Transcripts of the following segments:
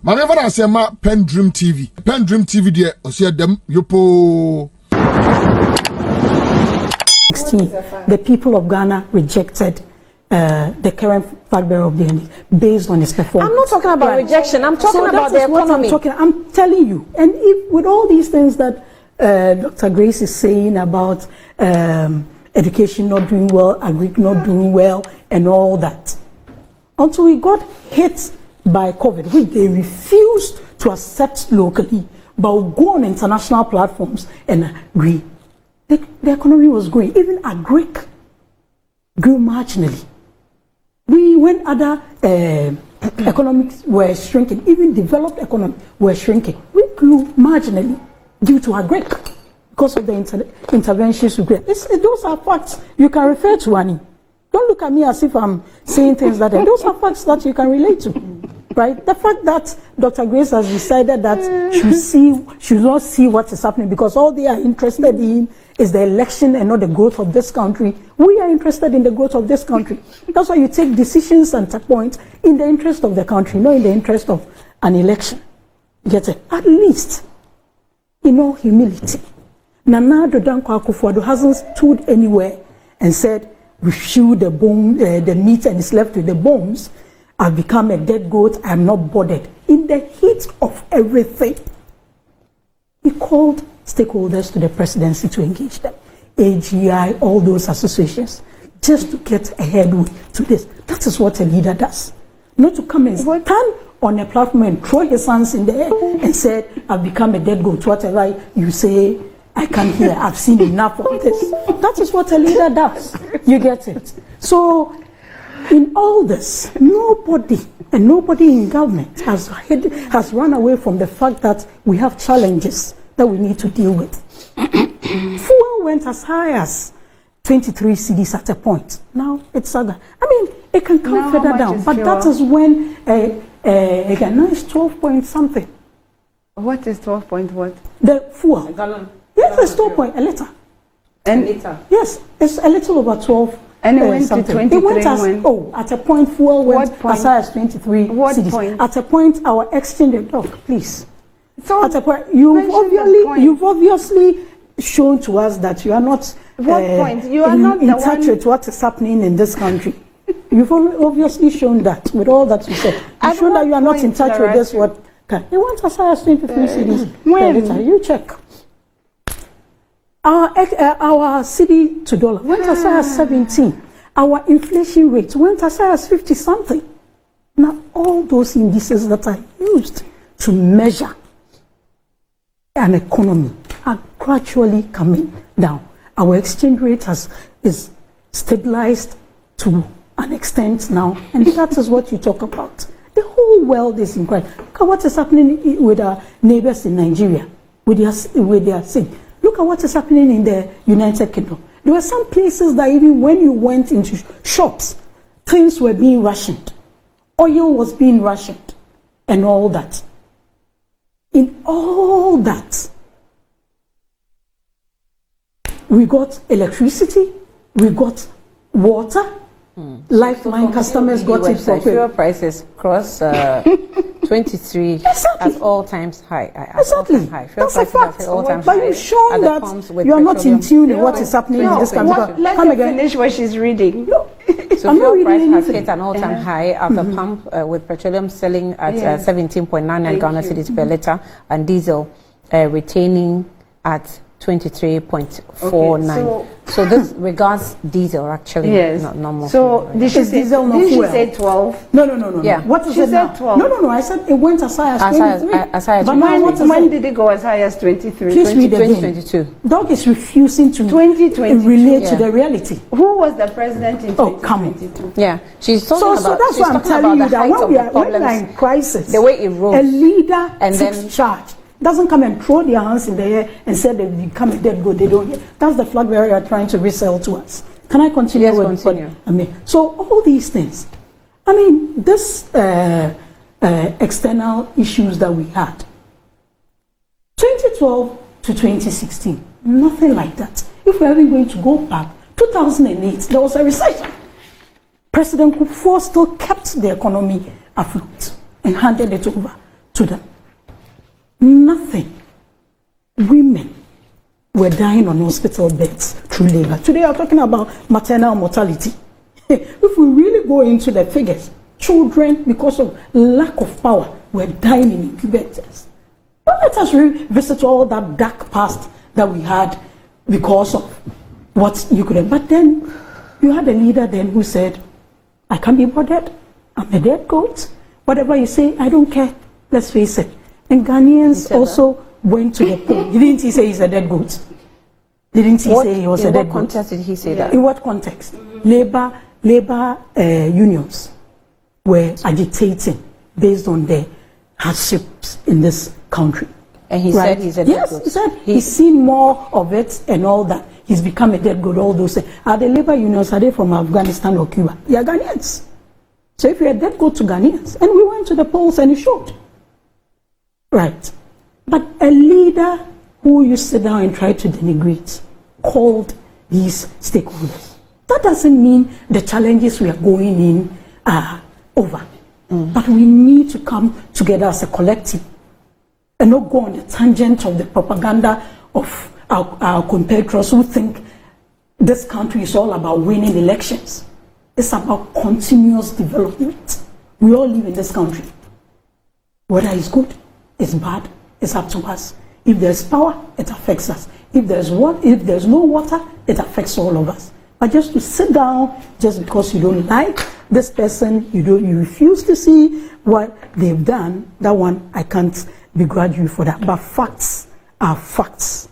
Mama ever say ma PENDREAM TV. PENDREAM TV there osia dem yopo. The people of Ghana rejected the current flag bearer of the NDC based on his performance. I'm not talking about rejection. I'm talking about the economy. I'm telling you. And if with all these things that Dr. Grace is saying about education not doing well, agri not doing well, and all that, until we got hit by COVID, which they refused to accept locally, but would go on international platforms and agree. The economy was growing. Even agric grew marginally. When other economics were shrinking, even developed economies were shrinking, we grew marginally due to agric because of the interventions we created. Those are facts you can refer to, Annie. Don't look at me as if I'm saying things that those are facts that you can relate to, right? The fact that Dr. Grace has decided that she will not see what is happening because all they are interested in is the election and not the growth of this country. We are interested in the growth of this country. That's why you take decisions and points in the interest of the country, not in the interest of an election. Get it? At least, in all humility, Nana Dodanko Akufo-Addo hasn't stood anywhere and said, we chew the bone, the meat and it's left with the bones. I've become a dead goat. I'm not bothered. In the heat of everything, he called stakeholders to the presidency to engage them. AGI, all those associations, just to get ahead to this. That is what a leader does. Not to come and stand on a platform and throw his hands in the air and say, I've become a dead goat. Whatever you say, I can't hear. I've seen enough of this. That is what a leader does. You get it? So, in all this, nobody in government has run away from the fact that we have challenges that we need to deal with. Fuel went as high as 23 cedis at a point. Now it's other. I mean, it can come now further down, but that is when again now it's 12 point something. What is 12 point what? The fuel. A gallon. Yes, it's 12 point a liter. And liter. Yes, it's a little over 12. And it went to 23 it went as, at a point fuel went as high as 23 cedis. Point? At a point our exchange please. So at a point you've obviously shown to us that you are not in touch with what is happening in this country. You've obviously shown that with all that you said. You shown that you are not in touch with this what it went as high as 23 cedis. When you check. Our cedi to dollar went as high as 17. Our inflation rate went as high as 50 something. Now all those indices that are used to measure an economy are gradually coming down. Our exchange rate is stabilized to an extent now, and that is what you talk about. The whole world is in crisis. Look at what is happening with our neighbors in Nigeria, with their sin. Look at what is happening in the United Kingdom. There were some places that even when you went into shops, things were being rationed. Oil was being rationed and all that. In all that, we got electricity, we got water, Lifeline customers got it for fuel prices cross 23 exactly. at all times high. Exactly. That's a fact. But you've shown that you are not in tune with what is happening in this country. Let her finish what she's reading. So fuel price has hit an all-time high at the pump, with petroleum selling at 17.99 Ghana cedis per litre, and diesel retaining at 23.49. So this regards diesel actually, not normal. So did she say 12? No. Yeah. What is she it said now? 12. No. I said it went as high as 23. But when did it go as high as 23? 2022. Dog is refusing to 2022. relate to the reality. Who was the president in 2022? Oh, come on. Yeah, she's talking about. So that's what I'm telling you, that when we are in crisis, the way it rolls, a leader and takes charge. Doesn't come and throw their hands in the air and say they become dead good. They don't hear. That's the flag bearer you are trying to resell to us. Can I continue? Yes, continue. So all these things. I mean, this external issues that we had. 2012 to 2016, nothing like that. If we're even going to go back, 2008, there was a recession. President Kufuor still kept the economy afloat and handed it over to to them. Nothing. Women were dying on hospital beds through labor. Today, I'm talking about maternal mortality. If we really go into the figures, children, because of lack of power, were dying in incubators. But let us revisit all that dark past that we had because of what you couldn't. But then you had a leader then who said, I can't be bothered. I'm a dead goat. Whatever you say, I don't care. Let's face it. And Ghanaians also went to the poll. Didn't he say he's a dead goat? Didn't he say he was a dead goat? In what context did he say that? In what context? Labor unions were agitating based on the hardships in this country. And he said he's a dead goat. Yes, he said he's seen more of it and all that. He's become a dead goat, all those things. Are the labor unions, are they from Afghanistan or Cuba? They are Ghanaians. So if you're a dead goat to Ghanaians, and we went to the polls and it showed. Right. But a leader who you sit down and try to denigrate called these stakeholders. That doesn't mean the challenges we are going in are over. But we need to come together as a collective and not go on the tangent of the propaganda of our competitors who think this country is all about winning elections. It's about continuous development. We all live in this country. Whether it's good, it's bad, it's up to us. If there's power, it affects us. If there's no water, it affects all of us. But just to sit down just because you don't like this person, you refuse to see what they've done, that one I can't begrudge you for that. But facts are facts.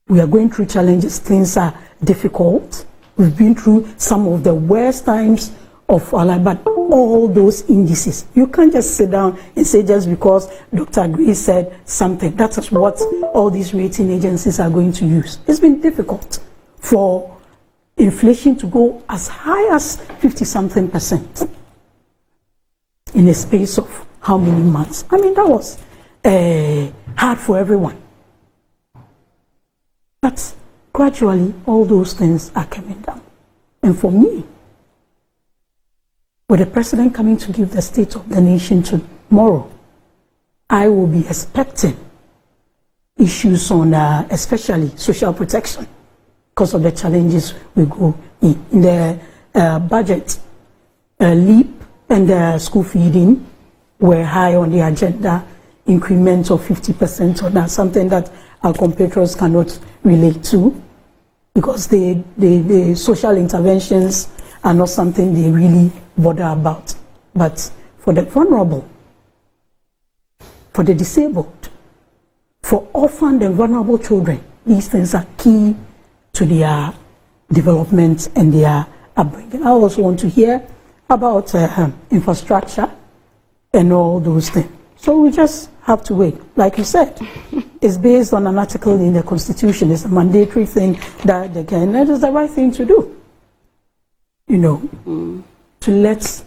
We are going through challenges, things are difficult. We've been through some of the worst times of our life, but all those indices, you can't just sit down and say just because Dr. Grace said something, that is what all these rating agencies are going to use. It's been difficult for inflation to go as high as 50-something% in a space of how many months? I mean, that was hard for everyone. But gradually, all those things are coming down. And for me, with the president coming to give the state of the nation tomorrow, I will be expecting issues on especially social protection because of the challenges we go in. In the budget, LEAP and school feeding were high on the agenda, increment of 50% on that, something that our competitors cannot relate to because the social interventions are not something they really bother about. But for the vulnerable, for the disabled, for orphaned and vulnerable children, these things are key to their development and their upbringing. I also want to hear about infrastructure and all those things. So we just have to wait. Like you said, it's based on an article in the Constitution. It's a mandatory thing that they can, and that is the right thing to do. You know, to let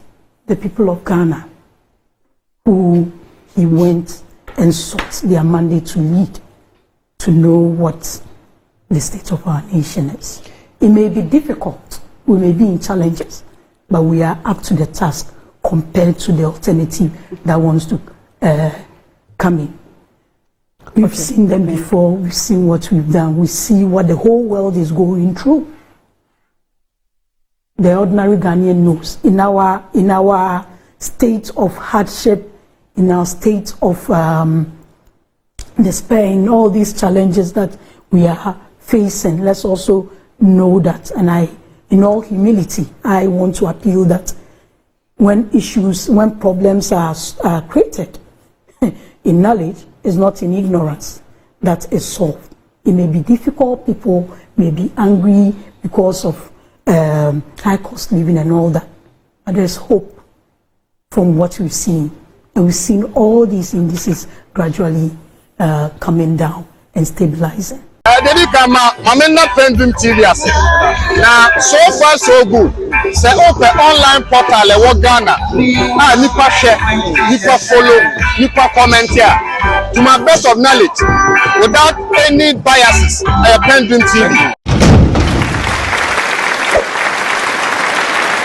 the people of Ghana, who he went and sought their mandate to lead, to know what the state of our nation is. It may be difficult, we may be in challenges, but we are up to the task compared to the alternative that wants to come in. We've seen them before, we've seen what we've done, we see what the whole world is going through. The ordinary Ghanaian knows in our state of hardship, in our state of despair, in all these challenges that we are facing, let's also know that. And in all humility, I want to appeal that when problems are created, in knowledge is not in ignorance, that is solved. It may be difficult, people may be angry because of high cost living and all that, but there's hope from what we've seen, and we've seen all these indices gradually coming down and stabilizing. Dedi kama mamena PENDREAM TV ase. Now so far so good. Say open online portal e wo Ghana. Ah nipa share, nipa follow, nipa comment here. To my best of knowledge, without any biases, PENDREAM TV.